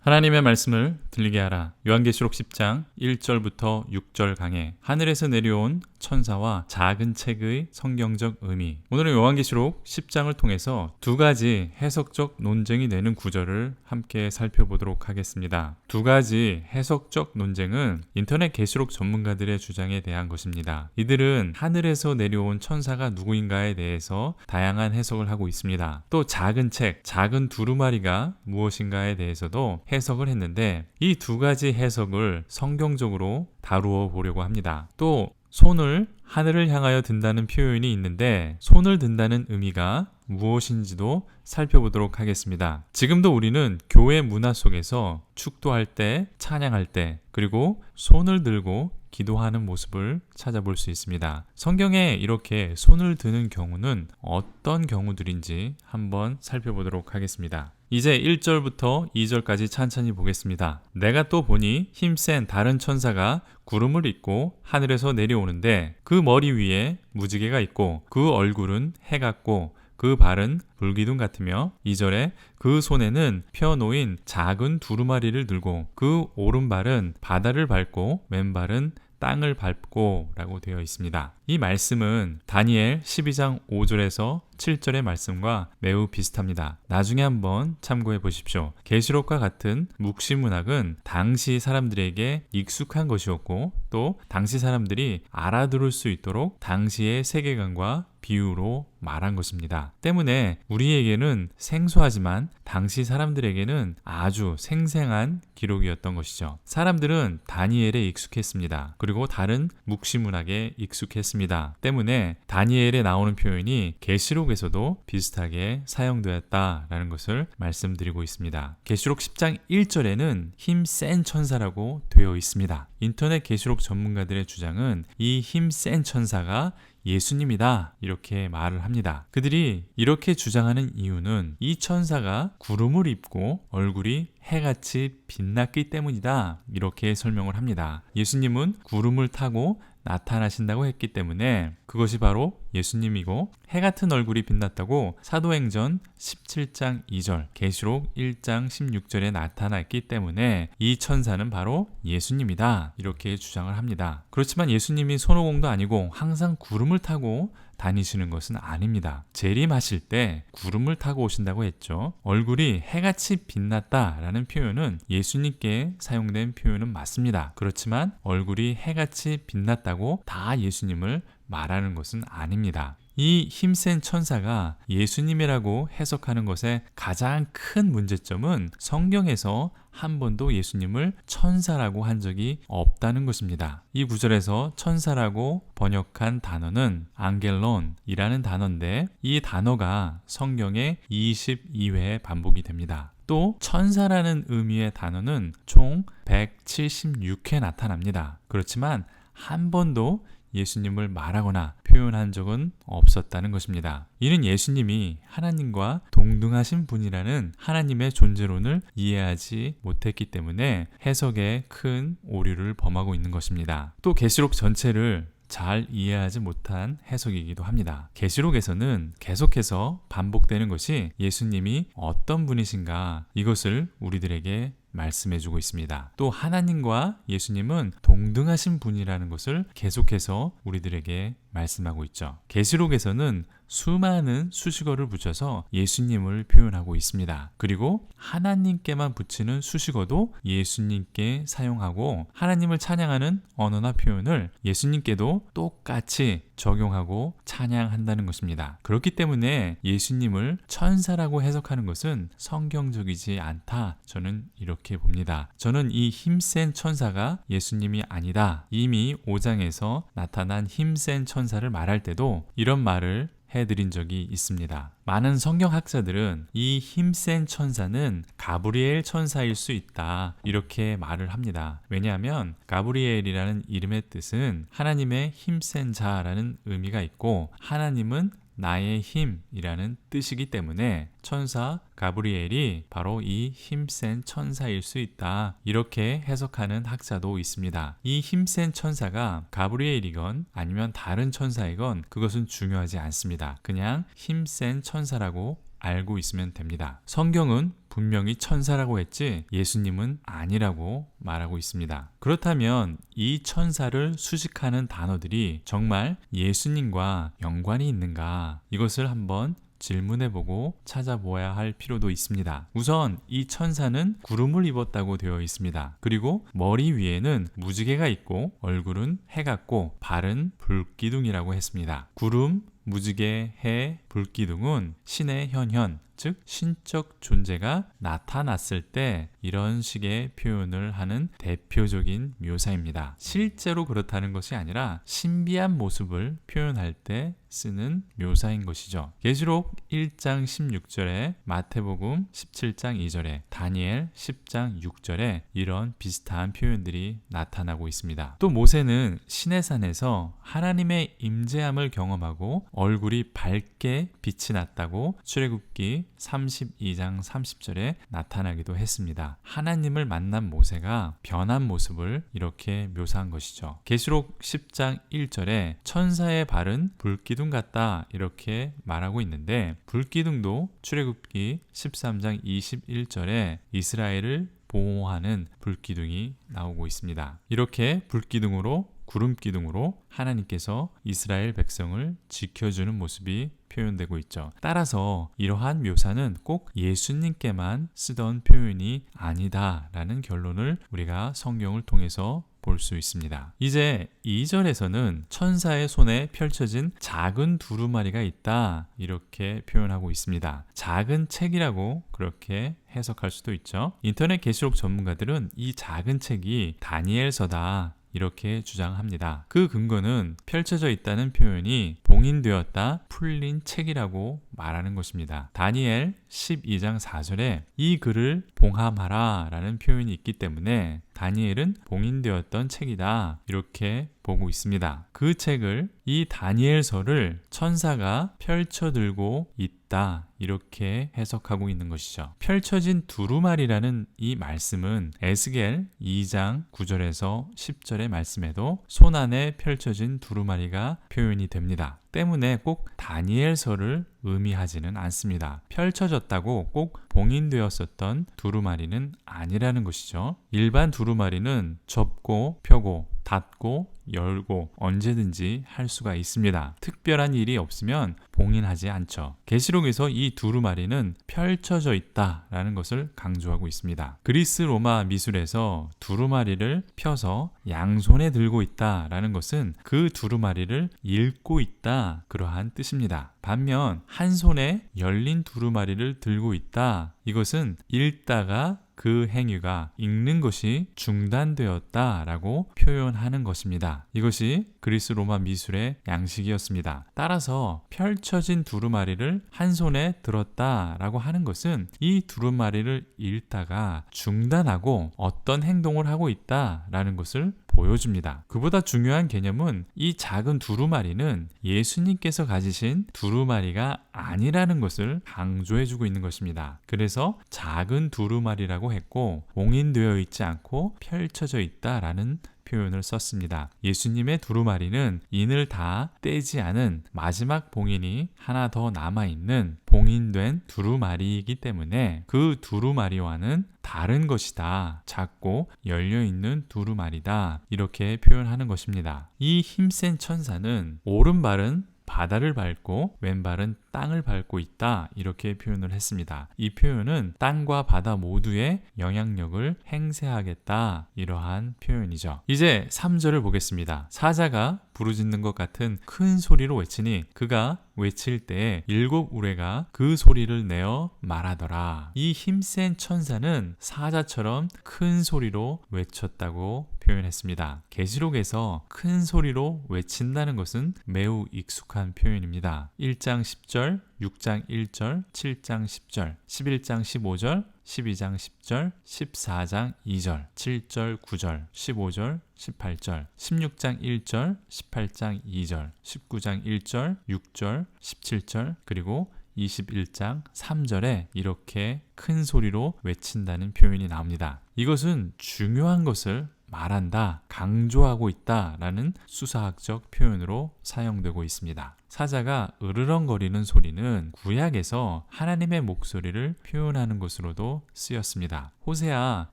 하나님의 말씀을 들리게 하라. 요한계시록 10장 1절부터 6절 강해. 하늘에서 내려온 천사와 작은 책의 성경적 의미. 오늘은 요한계시록 10장을 통해서 두 가지 해석적 논쟁이 되는 구절을 함께 살펴보도록 하겠습니다. 두 가지 해석적 논쟁은 인터넷 계시록 전문가들의 주장에 대한 것입니다. 이들은 하늘에서 내려온 천사가 누구인가에 대해서 다양한 해석을 하고 있습니다. 또 작은 책, 작은 두루마리가 무엇인가에 대해서도 해석을 했는데 이 두 가지 해석을 성경적으로 다루어 보려고 합니다. 또 손을 하늘을 향하여 든다는 표현이 있는데 손을 든다는 의미가 무엇인지도 살펴보도록 하겠습니다. 지금도 우리는 교회 문화 속에서 축도할 때, 찬양할 때, 그리고 손을 들고 기도하는 모습을 찾아볼 수 있습니다. 성경에 이렇게 손을 드는 경우는 어떤 경우들인지 한번 살펴보도록 하겠습니다. 이제 1절부터 2절까지 천천히 보겠습니다. 내가 또 보니 힘센 다른 천사가 구름을 입고 하늘에서 내려오는데 그 머리 위에 무지개가 있고 그 얼굴은 해 같고 그 발은 불기둥 같으며 2절에 그 손에는 펴놓인 작은 두루마리를 들고 그 오른발은 바다를 밟고 왼발은 땅을 밟고 라고 되어 있습니다. 이 말씀은 다니엘 12장 5절에서 7절의 말씀과 매우 비슷합니다. 나중에 한번 참고해 보십시오. 계시록과 같은 묵시문학은 당시 사람들에게 익숙한 것이었고 또 당시 사람들이 알아들을 수 있도록 당시의 세계관과 비유로 말한 것입니다. 때문에 우리에게는 생소하지만 당시 사람들에게는 아주 생생한 기록이었던 것이죠. 사람들은 다니엘에 익숙했습니다. 그리고 다른 묵시문학에 익숙했습니다. 때문에 다니엘에 나오는 표현이 계시록에서도 비슷하게 사용되었다라는 것을 말씀드리고 있습니다. 계시록 10장 1절에는 힘센 천사라고 되어 있습니다. 인터넷 계시록 전문가들의 주장은 이 힘센 천사가 예수님이다 이렇게 말을 합니다. 그들이 이렇게 주장하는 이유는 이 천사가 구름을 입고 얼굴이 해같이 빛났기 때문이다 이렇게 설명을 합니다. 예수님은 구름을 타고 나타나신다고 했기 때문에 그것이 바로 예수님이고 해 같은 얼굴이 빛났다고 사도행전 17장 2절, 계시록 1장 16절에 나타났기 때문에 이 천사는 바로 예수님이다 이렇게 주장을 합니다. 그렇지만 예수님이 손오공도 아니고 항상 구름을 타고 다니시는 것은 아닙니다. 재림하실 때 구름을 타고 오신다고 했죠. 얼굴이 해같이 빛났다라는 표현은 예수님께 사용된 표현은 맞습니다. 그렇지만 얼굴이 해같이 빛났다고 다 예수님을 말하는 것은 아닙니다. 이 힘센 천사가 예수님이라고 해석하는 것의 가장 큰 문제점은 성경에서 한 번도 예수님을 천사라고 한 적이 없다는 것입니다. 이 구절에서 천사라고 번역한 단어는 앙겔론이라는 단어인데 이 단어가 성경에 22회 반복이 됩니다. 또 천사라는 의미의 단어는 총 176회 나타납니다. 그렇지만 한 번도 예수님을 말하거나 표현한 적은 없었다는 것입니다. 이는 예수님이 하나님과 동등하신 분이라는 하나님의 존재론을 이해하지 못했기 때문에 해석에 큰 오류를 범하고 있는 것입니다. 또 계시록 전체를 잘 이해하지 못한 해석이기도 합니다. 계시록에서는 계속해서 반복되는 것이 예수님이 어떤 분이신가 이것을 우리들에게 말씀해주고 있습니다. 또 하나님과 예수님은 동등하신 분이라는 것을 계속해서 우리들에게 말씀하고 있죠. 계시록에서는 수많은 수식어를 붙여서 예수님을 표현하고 있습니다. 그리고 하나님께만 붙이는 수식어도 예수님께 사용하고 하나님을 찬양하는 언어나 표현을 예수님께도 똑같이 적용하고 찬양한다는 것입니다. 그렇기 때문에 예수님을 천사라고 해석하는 것은 성경적이지 않다. 저는 이렇게 봅니다. 저는 이 힘센 천사가 예수님이 아니다. 이미 5장에서 나타난 힘센 천사를 말할 때도 이런 말을 해드린 적이 있습니다. 많은 성경학자들은 이 힘센 천사는 가브리엘 천사일 수 있다 이렇게 말을 합니다. 왜냐하면 가브리엘이라는 이름의 뜻은 하나님의 힘센 자라는 의미가 있고 하나님은 나의 힘이라는 뜻이기 때문에 천사 가브리엘이 바로 이 힘센 천사일 수 있다 이렇게 해석하는 학자도 있습니다. 이 힘센 천사가 가브리엘이건 아니면 다른 천사이건 그것은 중요하지 않습니다. 그냥 힘센 천사라고 알고 있으면 됩니다. 성경은 분명히 천사라고 했지 예수님은 아니라고 말하고 있습니다. 그렇다면 이 천사를 수식하는 단어들이 정말 예수님과 연관이 있는가? 이것을 한번 질문해보고 찾아보아야 할 필요도 있습니다. 우선 이 천사는 구름을 입었다고 되어 있습니다. 그리고 머리 위에는 무지개가 있고 얼굴은 해 같고 발은 불기둥이라고 했습니다. 구름, 무지개, 해, 불기둥은 신의 현현, 즉 신적 존재가 나타났을 때 이런 식의 표현을 하는 대표적인 묘사입니다. 실제로 그렇다는 것이 아니라 신비한 모습을 표현할 때 쓰는 묘사인 것이죠. 계시록 1장 16절에, 마태복음 17장 2절에, 다니엘 10장 6절에 이런 비슷한 표현들이 나타나고 있습니다. 또 모세는 시내산에서 하나님의 임재함을 경험하고 얼굴이 밝게 빛이 났다고 출애굽기 32장 30절에 나타나기도 했습니다. 하나님을 만난 모세가 변한 모습을 이렇게 묘사한 것이죠. 계시록 10장 1절에 천사의 발은 불기둥 같다 이렇게 말하고 있는데, 불기둥도 출애굽기 13장 21절에 이스라엘을 보호하는 불기둥이 나오고 있습니다. 이렇게 불기둥으로, 구름기둥으로 하나님께서 이스라엘 백성을 지켜주는 모습이 표현되고 있죠. 따라서 이러한 묘사는 꼭 예수님께만 쓰던 표현이 아니다라는 결론을 우리가 성경을 통해서 볼 수 있습니다. 이제 2절에서는 천사의 손에 펼쳐진 작은 두루마리가 있다 이렇게 표현하고 있습니다. 작은 책이라고 그렇게 해석할 수도 있죠. 인터넷 계시록 전문가들은 이 작은 책이 다니엘서다 이렇게 주장합니다. 그 근거는 펼쳐져 있다는 표현이 봉인되었다, 풀린 책이라고 말하는 것입니다. 다니엘 12장 4절에 이 글을 봉함하라 라는 표현이 있기 때문에 다니엘은 봉인되었던 책이다 이렇게 보고 있습니다. 그 책을, 이 다니엘서를 천사가 펼쳐 들고 있다 이렇게 해석하고 있는 것이죠. 펼쳐진 두루마리라는 이 말씀은 에스겔 2장 9절에서 10절의 말씀에도 손 안에 펼쳐진 두루마리가 표현이 됩니다. 때문에 꼭 다니엘서를 의미하지는 않습니다. 펼쳐졌다고 꼭 봉인되었었던 두루마리는 아니라는 것이죠. 일반 두루마리는 접고 펴고 닫고 열고 언제든지 할 수가 있습니다. 특별한 일이 없으면 봉인하지 않죠. 계시록에서 이 두루마리는 펼쳐져 있다라는 것을 강조하고 있습니다. 그리스 로마 미술에서 두루마리를 펴서 양손에 들고 있다라는 것은 그 두루마리를 읽고 있다 그러한 뜻입니다. 반면 한 손에 열린 두루마리를 들고 있다, 이것은 읽다가 그 행위가 읽는 것이 중단되었다라고 표현하는 것입니다. 이것이 그리스 로마 미술의 양식이었습니다. 따라서 펼쳐진 두루마리를 한 손에 들었다라고 하는 것은 이 두루마리를 읽다가 중단하고 어떤 행동을 하고 있다라는 것을 보여줍니다. 그보다 중요한 개념은 이 작은 두루마리는 예수님께서 가지신 두루마리가 아니라는 것을 강조해주고 있는 것입니다. 그래서 작은 두루마리라고 했고 봉인되어 있지 않고 펼쳐져 있다라는 표현을 썼습니다. 예수님의 두루마리는 인을 다 떼지 않은 마지막 봉인이 하나 더 남아있는 봉인된 두루마리이기 때문에 그 두루마리와는 다른 것이다. 작고 열려있는 두루마리다. 이렇게 표현하는 것입니다. 이 힘센 천사는 오른발은 바다를 밟고 왼발은 땅을 밟고 있다 이렇게 표현을 했습니다. 이 표현은 땅과 바다 모두에 영향력을 행사하겠다 이러한 표현이죠. 이제 3절을 보겠습니다. 사자가 부르짖는 것 같은 큰 소리로 외치니 그가 외칠 때에 7 우레가 그 소리를 내어 말하더라. 이 힘센 천사는 사자처럼 큰 소리로 외쳤다고 표현했습니다. 계시록에서 큰 소리로 외친다는 것은 매우 익숙한 표현입니다. 1장 10절, 6장 1절, 7장 10절, 11장 15절, 12장 10절, 14장 2절, 7절 9절, 15절 18절, 16장 1절, 18장 2절, 19장 1절, 6절, 17절, 그리고 21장 3절에 이렇게 큰 소리로 외친다는 표현이 나옵니다. 이것은 중요한 것을 말한다, 강조하고 있다라는 수사학적 표현으로 사용되고 있습니다. 사자가 으르렁거리는 소리는 구약에서 하나님의 목소리를 표현하는 것으로도 쓰였습니다. 호세아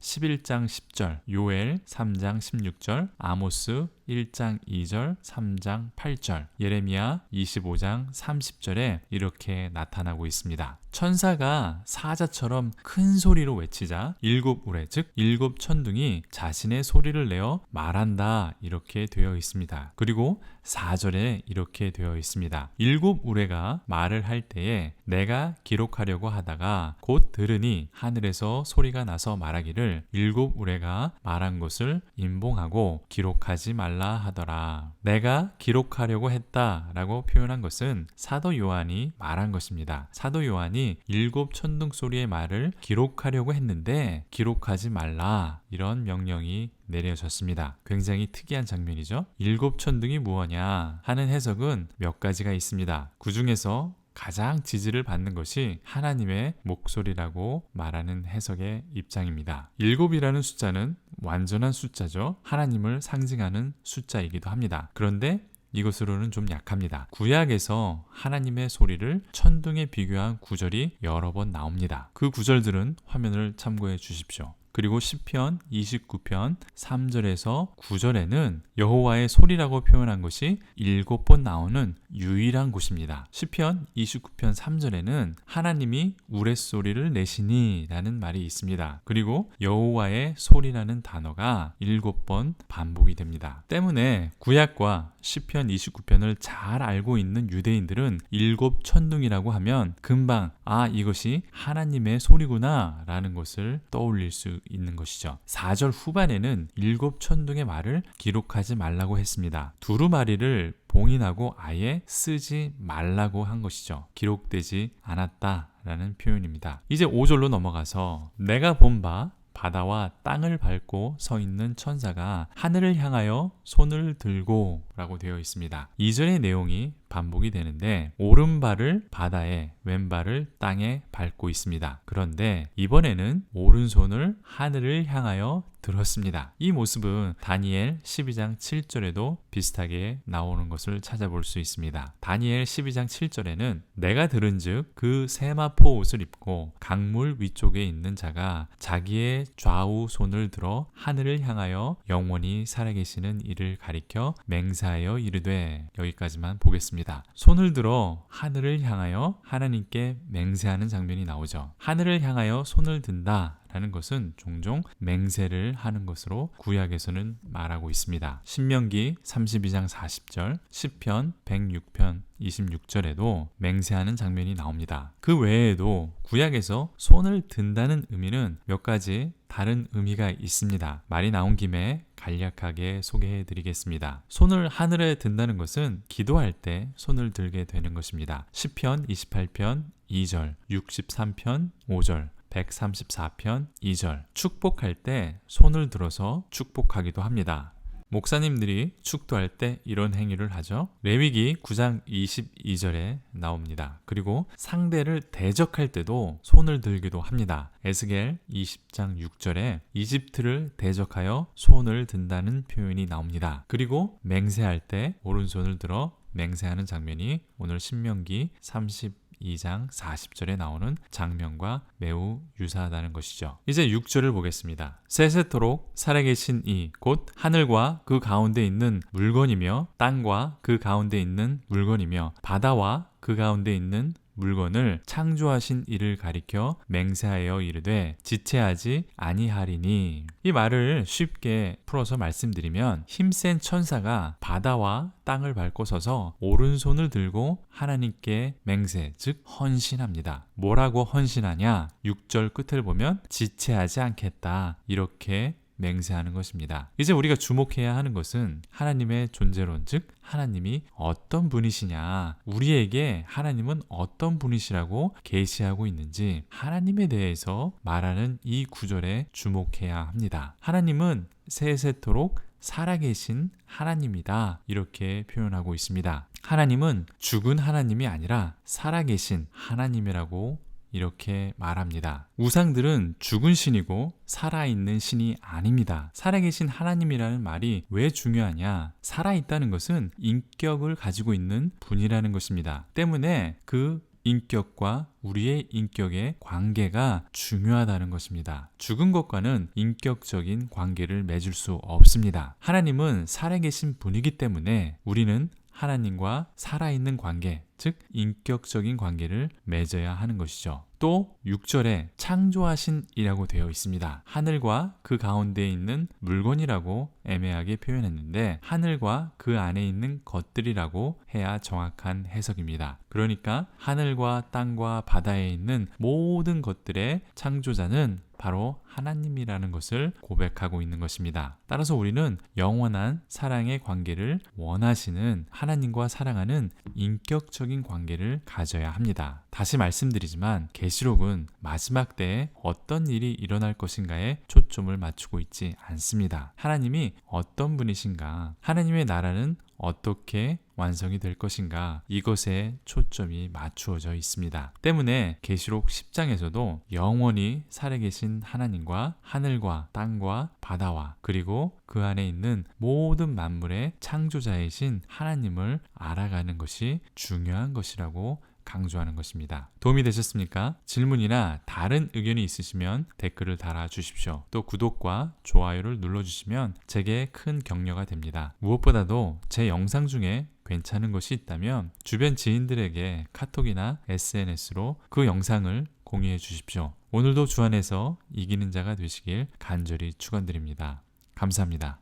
11장 10절, 요엘 3장 16절, 아모스 1장 2절, 3장 8절, 예레미야 25장 30절에 이렇게 나타나고 있습니다. 천사가 사자처럼 큰 소리로 외치자 일곱 우레, 즉 일곱 천둥이 자신의 소리를 내어 말한다, 이렇게 되어 있습니다. 그리고 4절에 이렇게 되어 있습니다. 일곱 우레가 말을 할 때에 내가 기록하려고 하다가 곧 들으니 하늘에서 소리가 나서 말하기를 일곱 우레가 말한 것을 임봉하고 기록하지 말라 하더라. 내가 기록하려고 했다라고 표현한 것은 사도 요한이 말한 것입니다. 사도 요한이 일곱 천둥 소리의 말을 기록하려고 했는데 기록하지 말라, 이런 명령이 내려졌습니다. 굉장히 특이한 장면이죠. 일곱 천둥이 무엇냐 하는 해석은 몇 가지가 있습니다. 그 중에서 가장 지지를 받는 것이 하나님의 목소리라고 말하는 해석의 입장입니다. 일곱이라는 숫자는 완전한 숫자죠. 하나님을 상징하는 숫자이기도 합니다. 그런데 이것으로는 좀 약합니다. 구약에서 하나님의 소리를 천둥에 비교한 구절이 여러 번 나옵니다. 그 구절들은 화면을 참고해 주십시오. 그리고 시편 29편 3절에서 9절에는 여호와의 소리라고 표현한 것이 7번 나오는 유일한 곳입니다. 시편 29편 3절에는 하나님이 우레소리를 내시니 라는 말이 있습니다. 그리고 여호와의 소리라는 단어가 7번 반복이 됩니다. 때문에 구약과 시편 29편을 잘 알고 있는 유대인들은 일곱 천둥이라고 하면 금방 이것이 하나님의 소리구나 라는 것을 떠올릴 수 있는 것이죠. 4절 후반에는 일곱 천둥의 말을 기록하지 말라고 했습니다. 두루마리를 봉인하고 아예 쓰지 말라고 한 것이죠. 기록되지 않았다라는 표현입니다. 이제 5절로 넘어가서 내가 본 바 바다와 땅을 밟고 서 있는 천사가 하늘을 향하여 손을 들고 라고 되어 있습니다. 2절의 내용이 반복이 되는데 오른발을 바다에 왼발을 땅에 밟고 있습니다. 그런데 이번에는 오른손을 하늘을 향하여 들었습니다. 이 모습은 다니엘 12장 7절에도 비슷하게 나오는 것을 찾아볼 수 있습니다. 다니엘 12장 7절에는 내가 들은즉 그 세마포 옷을 입고 강물 위쪽에 있는 자가 자기의 좌우 손을 들어 하늘을 향하여 영원히 살아계시는 이를 가리켜 맹세하여 이르되, 여기까지만 보겠습니다. 손을 들어 하늘을 향하여 하나님께 맹세하는 장면이 나오죠. 하늘을 향하여 손을 든다 라는 것은 종종 맹세를 하는 것으로 구약에서는 말하고 있습니다. 신명기 32장 40절, 시편 106편 26절에도 맹세하는 장면이 나옵니다. 그 외에도 구약에서 손을 든다는 의미는 몇 가지 다른 의미가 있습니다. 말이 나온 김에 간략하게 소개해 드리겠습니다. 손을 하늘에 든다는 것은 기도할 때 손을 들게 되는 것입니다. 시편 28편 2절, 63편 5절, 134편 2절, 축복할 때 손을 들어서 축복하기도 합니다. 목사님들이 축도할 때 이런 행위를 하죠. 레위기 9장 22절에 나옵니다. 그리고 상대를 대적할 때도 손을 들기도 합니다. 에스겔 20장 6절에 이집트를 대적하여 손을 든다는 표현이 나옵니다. 그리고 맹세할 때 오른손을 들어 맹세하는 장면이 오늘 신명기 32장 40절에 나오는 장면과 매우 유사하다는 것이죠. 이제 6절을 보겠습니다. 세세토록 살아계신 이 곧 하늘과 그 가운데 있는 물건이며 땅과 그 가운데 있는 물건이며 바다와 그 가운데 있는 물건을 창조하신 이를 가리켜 맹세하여 이르되 지체하지 아니하리니. 이 말을 쉽게 풀어서 말씀드리면 힘센 천사가 바다와 땅을 밟고 서서 오른손을 들고 하나님께 맹세, 즉 헌신합니다. 뭐라고 헌신하냐? 6절 끝을 보면 지체하지 않겠다, 이렇게 맹세하는 것입니다. 이제 우리가 주목해야 하는 것은 하나님의 존재론, 즉 하나님이 어떤 분이시냐, 우리에게 하나님은 어떤 분이시라고 계시하고 있는지 하나님에 대해서 말하는 이 구절에 주목해야 합니다. 하나님은 세세토록 살아계신 하나님이다, 이렇게 표현하고 있습니다. 하나님은 죽은 하나님이 아니라 살아계신 하나님이라고 이렇게 말합니다. 우상들은 죽은 신이고 살아있는 신이 아닙니다. 살아계신 하나님이라는 말이 왜 중요하냐? 살아있다는 것은 인격을 가지고 있는 분이라는 것입니다. 때문에 그 인격과 우리의 인격의 관계가 중요하다는 것입니다. 죽은 것과는 인격적인 관계를 맺을 수 없습니다. 하나님은 살아계신 분이기 때문에 우리는 하나님과 살아있는 관계, 즉 인격적인 관계를 맺어야 하는 것이죠. 또 6절에 창조하신이라고 되어 있습니다. 하늘과 그 가운데에 있는 물건이라고 애매하게 표현했는데 하늘과 그 안에 있는 것들이라고 해야 정확한 해석입니다. 그러니까 하늘과 땅과 바다에 있는 모든 것들의 창조자는 바로 하나님이라는 것을 고백하고 있는 것입니다. 따라서 우리는 영원한 사랑의 관계를 원하시는 하나님과 사랑하는 인격적인 관계를 가져야 합니다. 다시 말씀드리지만 계시록은 마지막 때에 어떤 일이 일어날 것인가에 초점을 맞추고 있지 않습니다. 하나님이 어떤 분이신가, 하나님의 나라는 어떻게 완성이 될 것인가, 이것에 초점이 맞추어져 있습니다. 때문에 계시록 10장에서도 영원히 살아계신 하나님과 하늘과 땅과 바다와 그리고 그 안에 있는 모든 만물의 창조자이신 하나님을 알아가는 것이 중요한 것이라고 강조하는 것입니다. 도움이 되셨습니까? 질문이나 다른 의견이 있으시면 댓글을 달아주십시오. 또 구독과 좋아요를 눌러주시면 제게 큰 격려가 됩니다. 무엇보다도 제 영상 중에 괜찮은 것이 있다면 주변 지인들에게 카톡이나 SNS로 그 영상을 공유해 주십시오. 오늘도 주 안에서 이기는 자가 되시길 간절히 축원드립니다. 감사합니다.